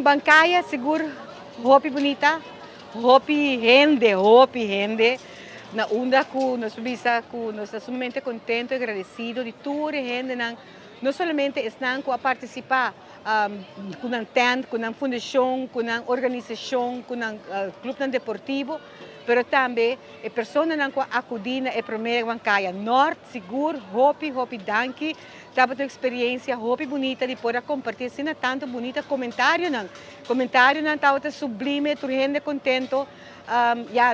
bancaya seguro, hopi bonita, hopi gente. Na onda que nós bisa que nós estamos sumamente contentes e agradecidos de toda a gente não somente estão a participar com a tent, com a fundação, com a organização, com o clube deportivo, mas também a pessoa que acudir na primeira bancada norte, seguro, hopi, danke, estava uma experiência hopi bonita de poder compartilhar assim tanto bonita comentário não estava sublime, toda gente contente.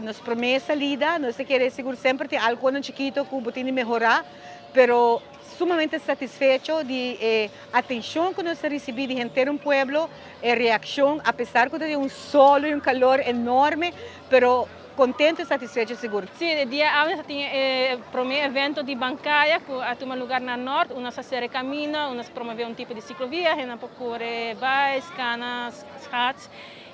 Nos promessa lida, nós queremos seguro sempre ter algo chiquito que pode melhorar, pero sumamente satisfecho de atenção que nós recebemos de gente do pueblo, reação, apesar de sol e calor enorme, pero contente e satisfecho seguro. Sì, il dia avem tinha primeiro evento di Bancaia, que a um lugar na norte, nós fazer caminho, nós promover tipo de ciclovia, a procura bikes, canas, hats.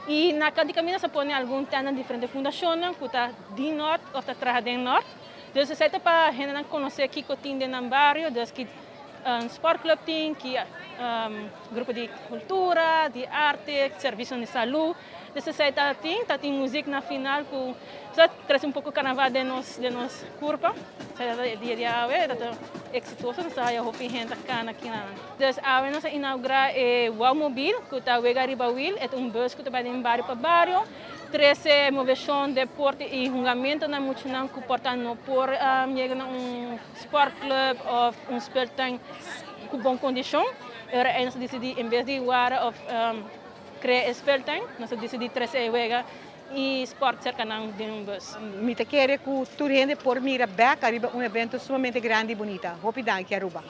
E na cada caminho se põe algum tema de diferentes fundações, que está de norte ou está atrás de norte. Então, se é para a gente conhecer aqui que tem no bairro, então que sport club tem, que grupo de cultura, de arte, serviço de saúde. Então, se tem música na final, que traz pouco carnaval de nos curva. Dia é exitoso, nós temos gente aqui. Então, nós inauguramos o Wow Mobile, que está a Ribawil, é bus que vai de bairro para bairro. 13 moveção de deporte e julgamento na multidão que portam por chegar a sport club ou speltuin com boa condição. Nós decidimos, em vez de criar speltuin, nós decidimos 13 jogar e sport cerca de bus. Me quero que toda gente por mira back arriba evento sumamente grande e bonita. Hope danke Aruba.